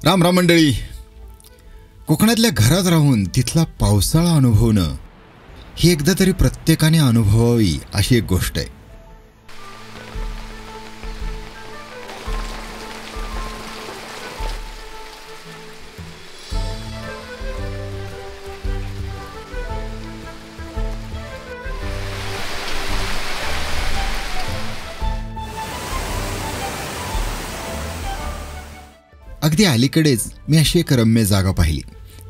राम राम मंडळी. कोकणातल्या घरात राहून तिथला पावसाळा अनुभवणं ही एकदा तरी प्रत्येकाने अनुभवावी अशी एक गोष्ट आहे. अगदी अलीकडेच मी अशी एक रम्य जागा पाहिली,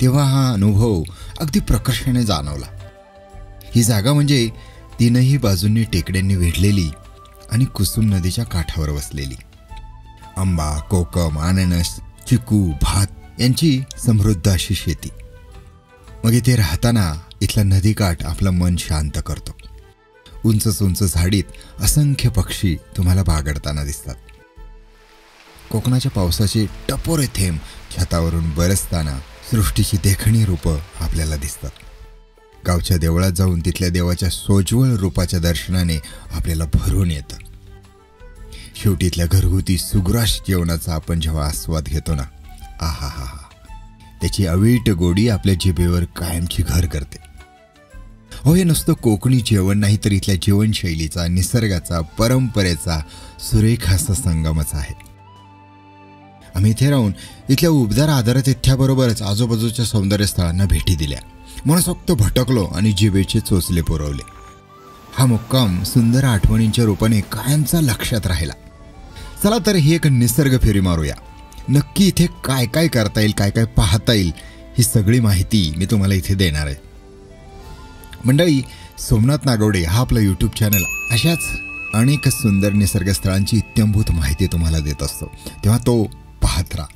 तेव्हा हा अनुभव अगदी प्रकर्षाने जाणवला. ही जागा म्हणजे तीनही बाजूंनी टेकड्यांनी वेढलेली आणि कुसुम नदीच्या काठावर वसलेली. आंबा, कोकम, अननस, चिकू, भात यांची समृद्ध अशी शेती. मग इथे राहताना इथला नदीकाठ आपलं मन शांत करतो. उंच उंच झाडीत असंख्य पक्षी तुम्हाला बागडताना दिसतात. कोकणाच्या पावसाचे टपोरे थेंब छतावरून बरसताना सृष्टीची देखणी रूपं आपल्याला दिसतात. गावच्या देवळात जाऊन तिथल्या देवाच्या सोज्वळ रूपाच्या दर्शनाने आपल्याला भरून येतं. शेवटी इथल्या घरगुती सुग्रास जेवणाचा आपण जेव्हा आस्वाद घेतो ना, आहा हा हा, त्याची अवीट गोडी आपल्या जिभेवर कायमची घर करते. हो, हे नुसतं कोकणी जेवण नाही, तर इथल्या जीवनशैलीचा, निसर्गाचा, परंपरेचा सुरेख असा संगमच आहे. आम्ही इथे राहून इथल्या उबदार आदरातिथ्याबरोबरच आजूबाजूच्या सौंदर्य स्थळांना भेटी दिल्या. मनसोक्त भटकलो आणि जिभेचे चोचले पुरवले. हा मुक्काम सुंदर आठवणींच्या रूपाने कायमचा लक्षात राहिला. चला तर ही एक निसर्ग फेरी मारूया. नक्की इथे काय काय करता येईल, काय काय पाहता येईल, ही सगळी माहिती मी तुम्हाला इथे देणार आहे. मंडळी, सोमनाथ नागवडे हा आपला यूट्यूब चॅनल अशाच अनेक सुंदर निसर्ग स्थळांची इत्थंभूत माहिती तुम्हाला देत असतो. तेव्हा तो पाहत राहा.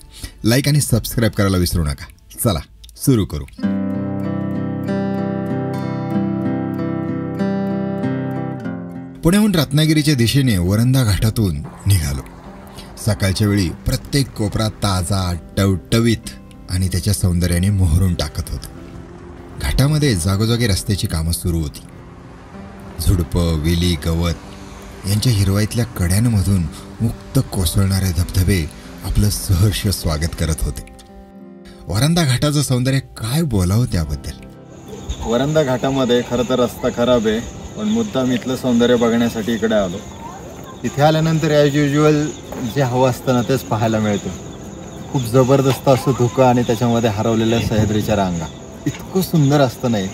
लाईक आणि सबस्क्राईब करायला विसरू नका. चला सुरू करू. पुण्याहून रत्नागिरीच्या दिशेने वरंधा घाटातून निघालो. सकाळच्या वेळी प्रत्येक कोपरा ताजा, टवटवीत आणि त्याच्या सौंदर्याने मोहरून टाकत होता. घाटामध्ये जागोजागी रस्त्याची कामं सुरू होती. झुडपं, वेली, गवत यांच्या हिरवाईतल्या कड्यांमधून मुक्त कोसळणारे धबधबे आपलं सहर्ष स्वागत करत होते. वरंधा घाटाचं सौंदर्य काय बोलावं त्याबद्दल. वरंधा घाटामध्ये खरं तर रस्ता खराब आहे, पण मुद्दाम इथलं सौंदर्य बघण्यासाठी इकडे आलो. इथे आल्यानंतर ॲज युज्युअल जे हवं असतं ना तेच पाहायला मिळतं. खूप जबरदस्त असं धुकं आणि त्याच्यामध्ये हरवलेल्या सह्याद्रीच्या रांगा. इतकं सुंदर असतं नाही,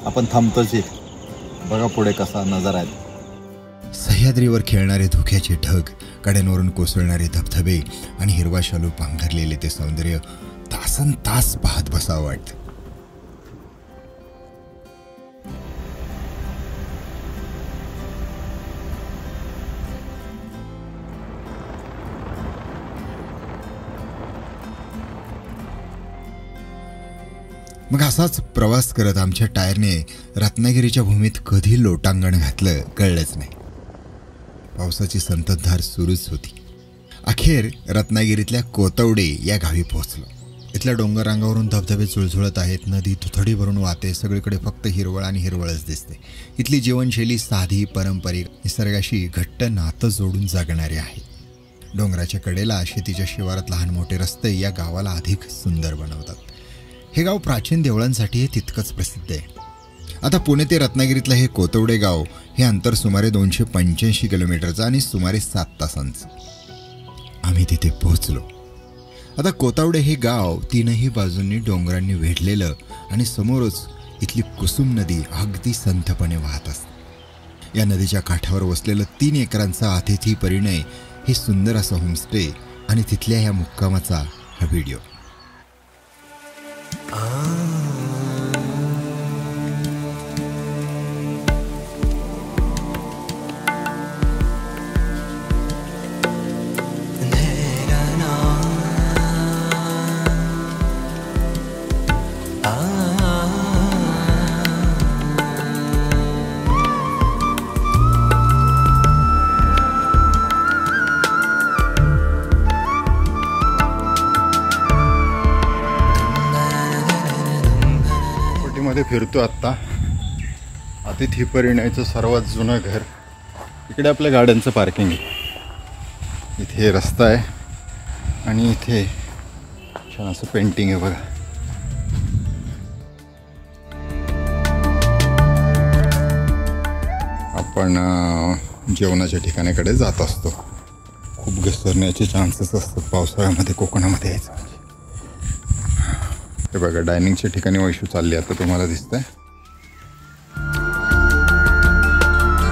आपण थांबतोच इथे. बघा पुढे कसा नजारा आहे. सह्याद्रीवर खेळणारे धुक्याचे ढग, कड्यांवरून कोसळणारे धबधबे आणि हिरवा शालू पांघरलेले ते सौंदर्य तासन तास पाहत बसावं वाटतं. मग असाच प्रवास करत आमच्या टायरने रत्नागिरीच्या भूमीत कधी लोटांगण घातलं कळलंच नाही. पावसाची संततधार सुरूच होती. अखेर रत्नागिरीतल्या कोतवडे या गावी पोहोचलो. इथल्या डोंगर रांगावरून धबधबे चुळचुळत आहेत. नदी तुथडी भरून वाहते. सगळीकडे फक्त हिरवळ आणि हिरवळच दिसते. इथली जीवनशैली साधी, पारंपरिक, निसर्गाशी घट्ट नातं जोडून जगणारी आहे. डोंगराच्या कडेला शेतीच्या शिवारात लहान मोठे रस्ते या गावाला अधिक सुंदर बनवतात. हे गाव प्राचीन देवळांसाठी हे तितकंच प्रसिद्ध आहे. आता पुणे ते रत्नागिरीतलं हे कोतवडे गाव हे अंतर सुमारे 285 किलोमीटरचं आणि सुमारे 7 तासांचं. आम्ही तिथे पोहोचलो. आता कोतवडे हे गाव तीनही बाजूंनी डोंगरांनी वेढलेलं आणि समोरच इथली कुसुम नदी अगदी संथपणे वाहत असते. या नदीच्या काठावर वसलेलं 3 एकरांचा अतिथी परिणय हे सुंदर असं होमस्टे आणि तिथल्या ह्या मुक्कामाचा हा व्हिडिओ. मध्ये फिरतो आत्ता. अतिथी परिणयचं सर्वात जुनं घर. इकडे आपल्या गाड्यांचं पार्किंग आहे. इथे रस्ता आहे आणि इथे छान असं पेंटिंग आहे बघा. आपण जेवणाच्या ठिकाणाकडे जात असतो. खूप घसरण्याचे चान्सेस असतात पावसाळ्यामध्ये कोकणामध्ये यायचं म्हणजे. हे बघा डायनिंगच्या ठिकाणी वैशू चालली आता तुम्हाला दिसतंय.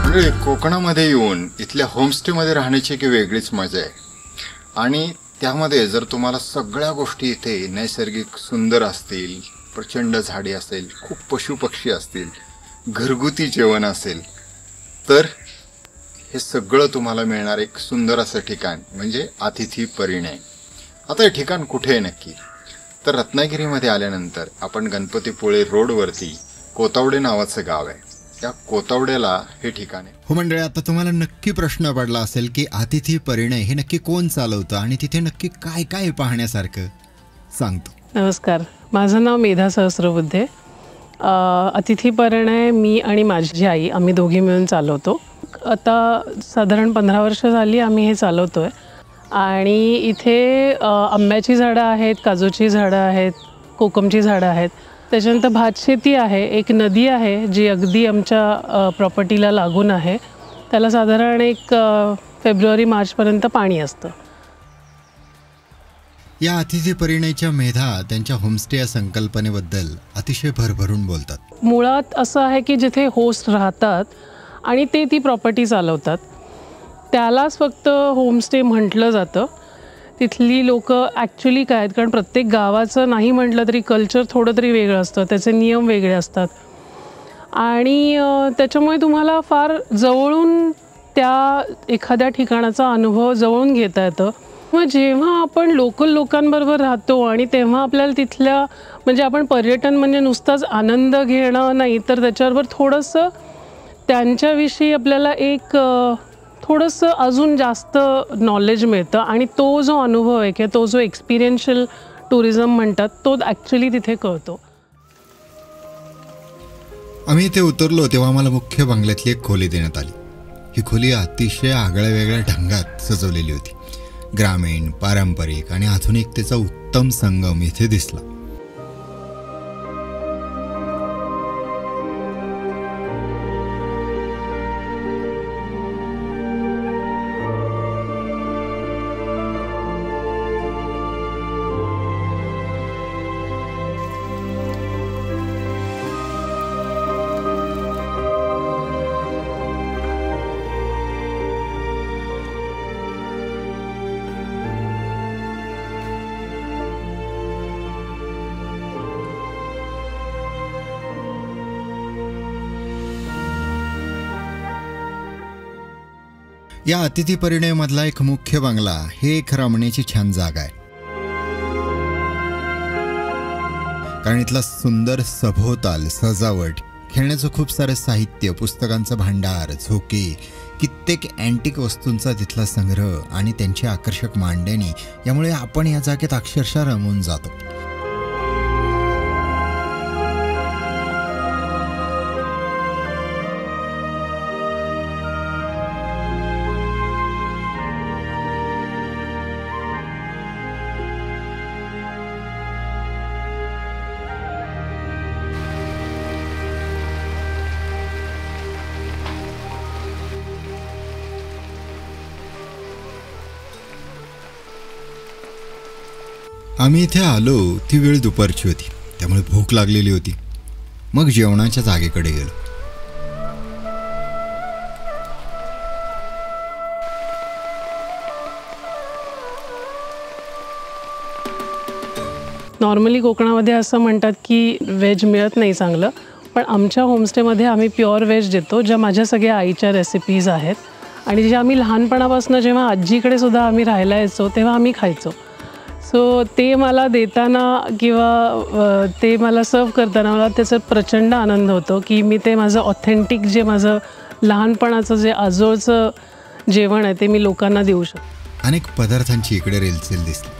म्हणजे कोकणामध्ये येऊन इथल्या होमस्टेमध्ये राहण्याची एक वेगळीच मजा आहे. आणि त्यामध्ये जर तुम्हाला सगळ्या गोष्टी इथे नैसर्गिक सुंदर असतील, प्रचंड झाडे असेल, खूप पशुपक्षी असतील, घरगुती जेवण असेल, तर हे सगळं तुम्हाला मिळणार एक सुंदर असं ठिकाण म्हणजे अतिथी परिणय. आता हे ठिकाण कुठे आहे नक्की, तर रत्नागिरीमध्ये आल्यानंतर आपण गणपतीपुळे रोडवरती कोतावडे नावाचं गाव आहे, त्या कोतावड्याला हे ठिकाण आहे. हो मंडळी, आता तुम्हाला नक्की प्रश्न पडला असेल की अतिथी परिणय हे नक्की कोण चालवतं आणि तिथे नक्की काय काय पाहण्यासारखं, सांगतो. नमस्कार, माझं नाव मेधा सहस्रबुद्धे. अतिथी परिणय मी आणि माझी आई आम्ही दोघी मिळून चालवतो. आता साधारण 15 वर्ष झाली आम्ही हे चालवतो आहे. आणि इथे आंब्याची झाडं आहेत, काजूची झाडं आहेत, कोकमची झाडं आहेत, त्याच्यानंतर भातशेती आहे, एक नदी आहे जी अगदी आमच्या प्रॉपर्टीला लागून आहे. त्याला साधारण एक फेब्रुवारी मार्चपर्यंत पाणी असतं. या अतिथी परिणयच्या मेधा त्यांच्या होमस्टे या संकल्पनेबद्दल अतिशय भरभरून बोलतात. मुळात असं आहे की जिथे होस्ट राहतात आणि ते ती प्रॉपर्टी चालवतात त्यालाच फक्त होमस्टे म्हटलं जातं. तिथली लोकं ॲक्च्युली काय आहेत, कारण प्रत्येक गावाचं नाही म्हटलं तरी कल्चर थोडं तरी वेगळं असतं, त्याचे नियम वेगळे असतात आणि त्याच्यामुळे तुम्हाला फार जवळून त्या एखाद्या ठिकाणाचा अनुभव जवळून घेता येतं. मग जेव्हा आपण लोकल लोकांबरोबर राहतो आणि तेव्हा आपल्याला तिथल्या म्हणजे आपण पर्यटन म्हणजे नुसताच आनंद घेणं नाही, तर त्याच्याबरोबर थोडंसं त्यांच्याविषयी आपल्याला एक थोडंसं अजून जास्त नॉलेज मिळतं आणि तो जो अनुभव आहे किंवा तो जो एक्सपिरियन्शियल टुरिझम म्हणतात तो ॲक्च्युली तिथे कळतो. आम्ही इथे उतरलो तेव्हा आम्हाला मुख्य बंगल्यातली एक खोली देण्यात आली. ही खोली अतिशय आगळ्या वेगळ्या ढंगात सजवलेली होती. ग्रामीण, पारंपरिक आणि आधुनिकतेचा उत्तम संगम इथे दिसला. या अतिथी परिणयमधला एक मुख्य बंगला हे एक रमण्याची छान जागा आहे. कारण इथला सुंदर सभोवताल, सजावट, खेळण्याचं खूप सारं साहित्य, पुस्तकांचं भांडार, झोके, कित्येक अँटिक वस्तूंचा तिथला संग्रह आणि त्यांची आकर्षक मांडणी यामुळे आपण या जागेत अक्षरशः रमून जातो. आम्ही इथे आलो ती वेळ दुपारची होती, त्यामुळे भूक लागलेली होती. मग जेवणाच्या जागेकडे गेलो. नॉर्मली कोकणामध्ये असं म्हणतात की व्हेज मिळत नाही चांगलं, पण आमच्या होमस्टेमध्ये आम्ही प्युअर व्हेज देतो, ज्या माझ्या सगळ्या आईच्या रेसिपीज आहेत आणि ज्या आम्ही लहानपणापासून जेव्हा आजीकडे सुद्धा आम्ही राहायला यायचो तेव्हा आम्ही खायचो. सो ते मला देताना किंवा ते मला सर्व करताना मला त्याचा प्रचंड आनंद होतो की मी ते माझं ऑथेंटिक जे माझं लहानपणाचं जे आजोळचं जेवण आहे ते मी लोकांना देऊ शकतो. अनेक पदार्थांची इकडे रेलचेल दिसली.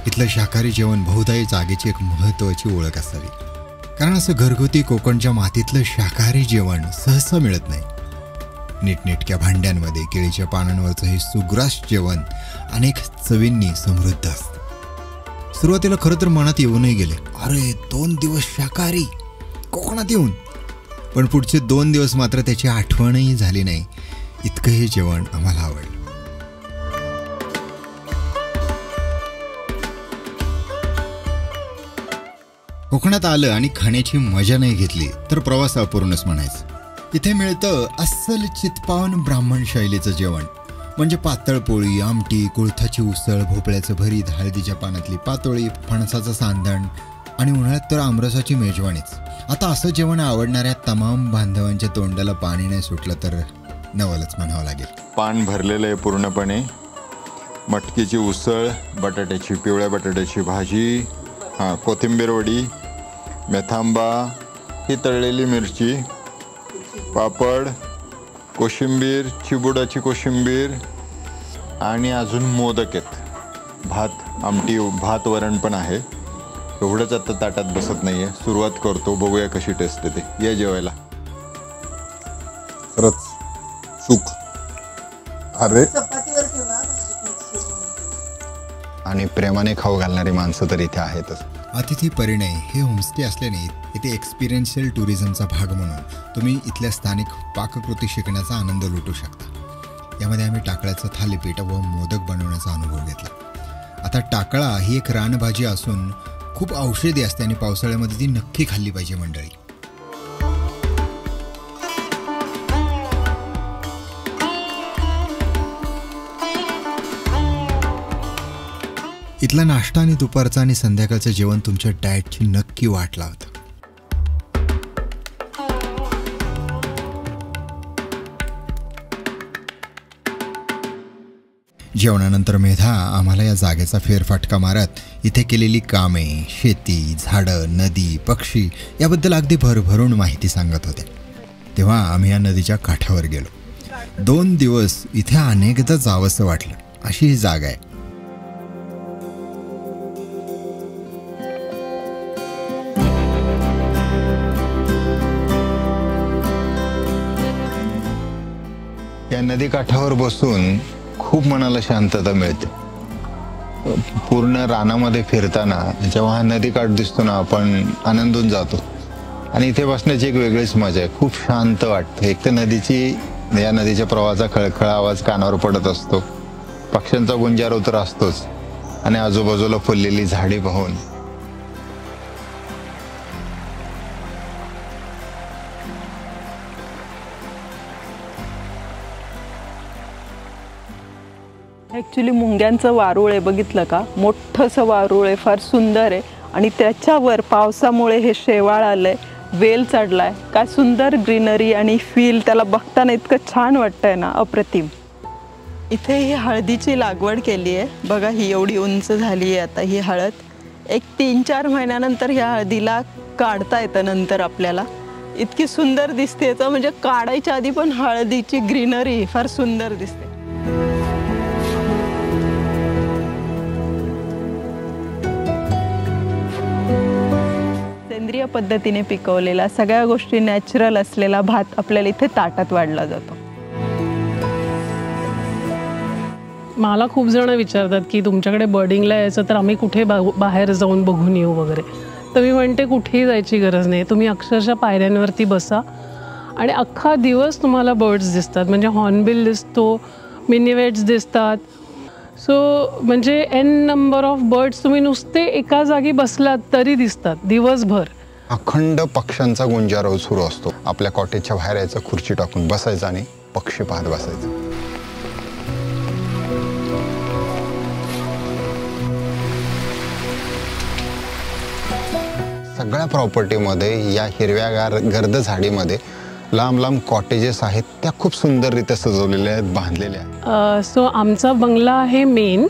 इथलं शाकाहारी जेवण बहुधा या जागेची एक महत्त्वाची ओळख असावी, कारण असं घरगुती कोकणच्या मातीतलं शाकाहारी जेवण सहसा मिळत नाही. नीटनेटक्या भांड्यांमध्ये केळीच्या पानांवरचं हे सुग्रास जेवण अनेक चवींनी समृद्ध असतं. सुरुवातीला खरं तर मनात येऊनही गेले, अरे 2 दिवस शाकाहारी कोकणात येऊन. पण पुढचे 2 दिवस मात्र त्याची आठवणही झाली नाही, इतकं हे जेवण आम्हाला आवडलं. कोकणात आलं आणि खाण्याची मजा नाही घेतली तर प्रवास अपूर्णच म्हणायचं. इथे मिळतं अस्सल चितपावन ब्राह्मण शैलीचं जेवण, म्हणजे पातळ पोळी, आमटी, कुळथाची उसळ, भोपळ्याचं भरीत, हळदीच्या पानातली पातोळी, फणसाचं सांधण आणि उन्हाळ्यात तर आमरसाची मेजवानीच. आता असं जेवण आवडणाऱ्या तमाम बांधवांच्या तोंडाला पाणी नाही सुटलं तर नवलच म्हणावं लागेल. पान भरलेलं आहे पूर्णपणे. मटकीची उसळ, बटाट्याची, पिवळ्या बटाट्याची भाजी, कोथिंबीर वडी, मेथांबा, ही तळलेली मिरची, पापड, कोशिंबीर, चिबुडाची कोशिंबीर आणि अजून मोदक आहेत. भात आमटी, भात वरण पण आहे. एवढंच आता ताटात बसत नाही आहे. सुरुवात करतो, बघूया कशी टेस्ट येते. या जेवायला. खरंच सुख. अरे आणि प्रेमाने खाऊ घालणारी माणसं तर इथे आहेतच. अतिथी परिणय हे होमस्टे असल्याने इथे एक्सपिरियन्शियल टुरिझमचा भाग म्हणून तुम्ही इथल्या स्थानिक पाककृती शिकण्याचा आनंद लुटू शकता. यामध्ये आम्ही टाकळ्याचं थालीपीठ व मोदक बनवण्याचा अनुभव घेतला. आता टाकळा ही एक रानभाजी असून खूप औषधी असते आणि पावसाळ्यामध्ये ती नक्की खाल्ली पाहिजे मंडळी. इथला नाश्ता आणि दुपारचं आणि संध्याकाळचं जेवण तुमच्या डाएटची नक्की वाट लावतं. जेवणानंतर मेधा आम्हाला या जागेचा फेरफटका मारत इथे केलेली कामे, शेती, झाडं, नदी, पक्षी याबद्दल अगदी भरभरून माहिती सांगत होते. तेव्हा आम्ही या नदीच्या काठावर गेलो. 2 दिवस इथे अनेकदा जावंसं वाटलं, अशी ही जागा आहे. या नदीकाठावर बसून खूप मनाला शांतता मिळते. पूर्ण रानामध्ये फिरताना जेव्हा हा नदीकाठ दिसतो ना, आपण आनंदून जातो. आणि इथे बसण्याची एक वेगळीच मजा आहे. खूप शांत वाटतं. एक तर या नदीच्या प्रवाहाचा खळखळ आवाज कानावर पडत असतो, पक्ष्यांचा गुंजारव तर असतोच, आणि आजूबाजूला फुललेली झाडी पाहून ॲक्च्युली मुंग्यांचं वारूळ आहे, बघितलं का? मोठंसं वारूळ आहे, फार सुंदर आहे. आणि त्याच्यावर पावसामुळे हे शेवाळ आलंय, वेल चढलाय. काय सुंदर ग्रीनरी आणि फील, त्याला बघताना इतकं छान वाटतंय ना, अप्रतिम. इथे ही हळदीची लागवड केली आहे बघा. ही एवढी उंच झाली आहे आता ही हळद. एक 3-4 महिन्यानंतर ह्या हळदीला काढता येतं नंतर आपल्याला. इतकी सुंदर दिसते तर म्हणजे काढायच्या आधी पण हळदीची ग्रीनरी फार सुंदर दिसते. सेंद्रिय पद्धतीने पिकवलेला, सगळ्या गोष्टी नॅचरल असलेला भात आपल्याला इथे ताटात वाढला जातो. मला खूप जण विचारतात की तुमच्याकडे बर्डिंगला यायचं तर आम्ही कुठे बाहेर जाऊन बघून येऊ वगैरे. तर मी म्हणते कुठेही जायची गरज नाही. तुम्ही अक्षरशः पायऱ्यांवरती बसा आणि अख्खा दिवस तुम्हाला बर्ड्स दिसतात. म्हणजे हॉर्नबिल दिसतो, मिनीवेट्स दिसतात. सो म्हणजे एन नंबर ऑफ बर्ड्स तुम्ही नुसते एका जागी बसलात तरी दिसतात दिवसभर. अखंड पक्ष्यांचा गुंजारव सुरू असतो. आपल्या कॉटेजच्या बाहेर यायचं, खुर्ची टाकून बसायचं आणि पक्षी पाहत बसायचं. सगळ्या प्रॉपर्टीमध्ये या हिरव्यागार गर्द झाडीमध्ये लांब लांब कॉटेजेस आहेत. त्या खूप सुंदररित्या सजवलेल्या आहेत, बांधलेल्या आहेत. सो आमचा बंगला आहे मेन,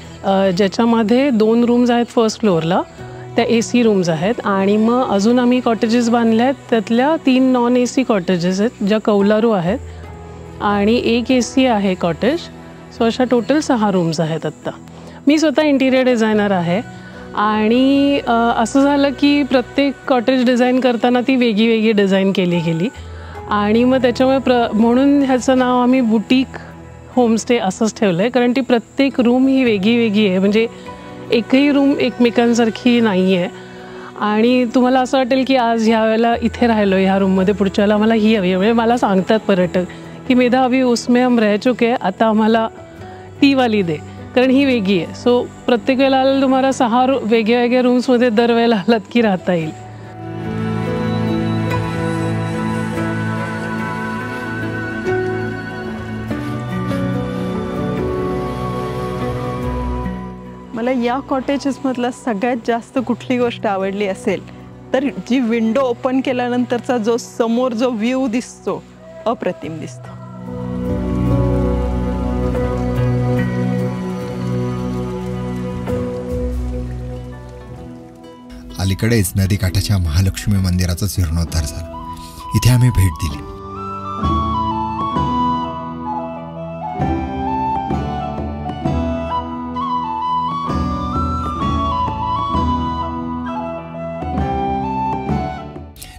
ज्याच्यामध्ये 2 रूम्स आहेत फर्स्ट फ्लोअरला. त्या AC रूम्स आहेत. आणि मग अजून आम्ही कॉटेजेस बांधल्या आहेत. त्यातल्या 3 नॉन AC कॉटेजेस आहेत ज्या कौलारू आहेत आणि 1 AC आहे कॉटेज. सो अशा टोटल 6 रूम्स आहेत आत्ता. मी स्वतः इंटिरियर डिझायनर आहे. आणि असं झालं की प्रत्येक कॉटेज डिझाईन करताना ती वेगळी डिझाईन केली गेली. आणि मग त्याच्यामुळे म्हणून ह्याचं नाव आम्ही बुटीक होमस्टे असंच ठेवलं आहे. कारण ती प्रत्येक रूम ही वेगळी आहे. म्हणजे एकही रूम एकमेकांसारखी नाही आहे आणि तुम्हाला असं वाटेल की आज ह्या वेळेला इथे राहिलो ह्या रूममध्ये, पुढच्या वेळेला आम्हाला ही हवी. म्हणजे मला सांगतात पर्यटक की मेधा अभी उसमें हम रह चुके हैं, आता आम्हाला ती वाली दे, कारण ही वेगळी आहे. सो प्रत्येक वेळेला तुम्हाला 6 वेगळ्या वेगळ्या रूम्समध्ये दरवेळेला आलात की राहता येईल. मला या कॉटेजेसमधला सगळ्यात जास्त कुठली गोष्ट आवडली असेल तर जी विंडो ओपन केल्यानंतरचा जो समोर जो व्ह्यू दिसतो, अप्रतिम दिसतो. अलीकडेच नदीकाठाच्या महालक्ष्मी मंदिराचा जीर्णोद्धार झाला. इथे आम्ही भेट दिली.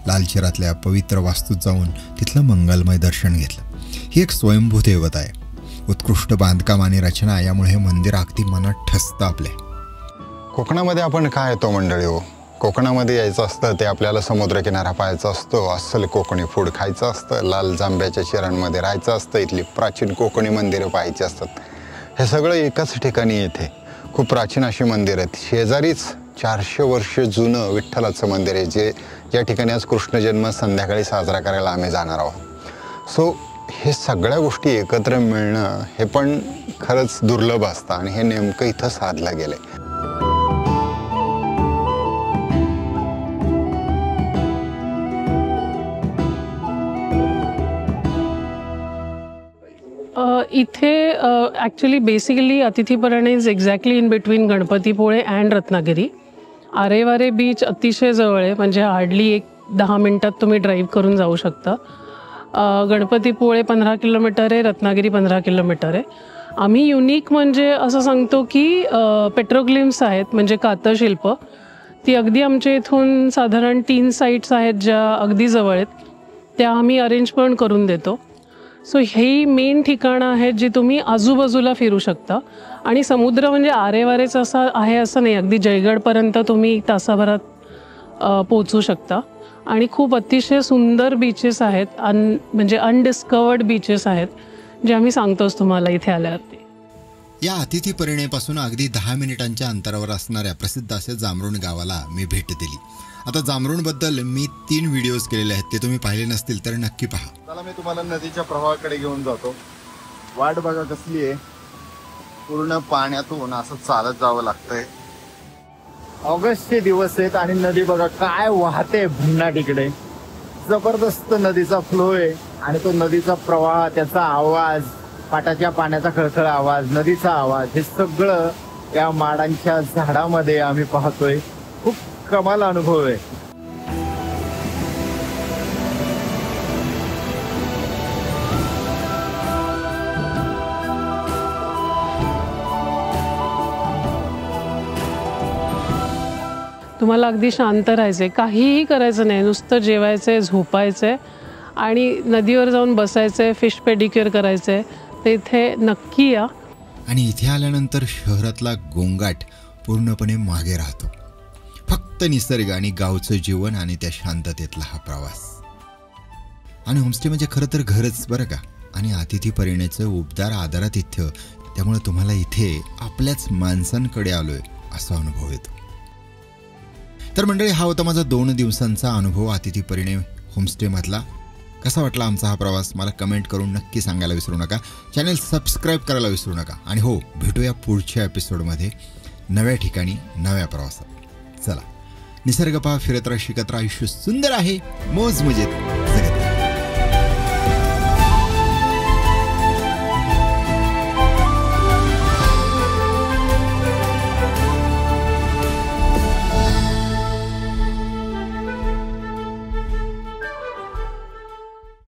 लालचिरातल्या पवित्र वास्तूत जाऊन तिथलं मंगलमय दर्शन घेतलं. ही एक स्वयंभू देवता आहे. उत्कृष्ट बांधकाम आणि रचना यामुळे हे मंदिर अगदी मनात ठसतं आपल्या. कोकणामध्ये आपण काय येतो मंडळी हो, कोकणामध्ये यायचं असतं ते आपल्याला समुद्रकिनारा पाहायचा असतो, अस्सल कोकणी फूड खायचं असतं, लाल जांभ्याच्या चिरांमध्ये राहायचं असतं, इथली प्राचीन कोकणी मंदिरं पाहायची असतात. हे सगळं एकाच ठिकाणी येते. खूप प्राचीन अशी मंदिर आहेत. शेजारीच 400 वर्ष जुनं विठ्ठलाचं मंदिर आहे, ज्या ठिकाणी आज कृष्ण जन्म संध्याकाळी साजरा करायला आम्ही जाणार आहोत. सो हे सगळ्या गोष्टी एकत्र मिळणं हे पण खरंच दुर्लभ असतं आणि हे नेमकं इथं साधलं गेलं आहे. इथे actually basically Atithiparayan is exactly in between Ganpatipule and Ratnagiri. Aarewaare beach अतिशय जवळ आहे, म्हणजे हार्डली 10 मिनटात तुम्ही ड्राईव्ह करून जाऊ शकता. गणपतीपुळे 15 किलोमीटर आहे, रत्नागिरी 15 किलोमीटर आहे. आम्ही युनिक म्हणजे असं सांगतो की पेट्रोग्लिम्स आहेत, म्हणजे कातशिल्प, ती अगदी आमच्या इथून साधारण 3 साईट्स आहेत ज्या अगदी जवळ आहेत, त्या आम्ही अरेंज पण करून देतो. सो ही मेन ठिकाणं आहेत जी तुम्ही आजूबाजूला फिरू शकता. आणि समुद्र म्हणजे आरेवारेच असा आहे असं नाही, अगदी जयगडपर्यंत तुम्ही तासाभरात पोचू शकता. आणि खूप अतिशय सुंदर बीचेस आहेत, म्हणजे अनडिस्कवर्ड बीचेस आहेत, जे आम्ही सांगतोच तुम्हाला इथे आल्यावरती. या अतिथी परिणयपासून अगदी 10 मिनिटांच्या अंतरावर असणाऱ्या प्रसिद्ध अशा जामरुण गावाला मी भेट दिली. आता जामरुणबद्दल मी 3 व्हिडिओज केलेले आहेत, ते तुम्ही पाहिले नसतील तर नक्की पहा. चला मी तुम्हाला नदीच्या प्रवाहाकडे घेऊन जातो. वाट बघा कसली आहे, पूर्ण पाण्यातून असं चालत जावं लागतंय. ऑगस्टचे दिवस आहेत आणि नदी बघा काय वाहते भन्नाट इकडे. जबरदस्त नदीचा फ्लो आहे आणि तो नदीचा प्रवाह, त्याचा आवाज, पाटाच्या पाण्याचा खळखळ आवाज, नदीचा आवाज, हे सगळं या माडांच्या झाडामध्ये आम्ही पाहतोय. खूप कमाल अनुभव आहे. तुम्हाला अगदी शांत राहायचं आहे, काहीही करायचं नाही, नुसतं जेवायचं आहे, झोपायचं आहे आणि नदीवर जाऊन बसायचं आहे, फिश पेडिक्युअर करायचं आहे. तर इथे नक्की या. आणि इथे आल्यानंतर शहरातला गोंगाट पूर्णपणे मागे राहतो. फक्त निसर्ग आणि गावचं जीवन आणि त्या शांततेतला हा प्रवास. आणि होमस्टे म्हणजे खरं तर घरच बरं का. आणि अतिथी परिणयचं उबदार आदरातिथ्य, त्यामुळे तुम्हाला इथे आपल्याच माणसांकडे आलोय असा अनुभव येतो. तर मंडळी, हा होता माझा 2 दिवसांचा अनुभव अतिथी परिणय होमस्टेमधला. कसा वाटला आमचा हा प्रवास मला कमेंट करून नक्की सांगायला विसरू नका. चॅनल सबस्क्राईब करायला विसरू नका. आणि हो, भेटूया पुढच्या एपिसोडमध्ये नव्या ठिकाणी नव्या प्रवासात. चला, निसर्ग पहा, फिरत राहा, शिकत राहा. आयुष्य सुंदर आहे, मौज मजेत.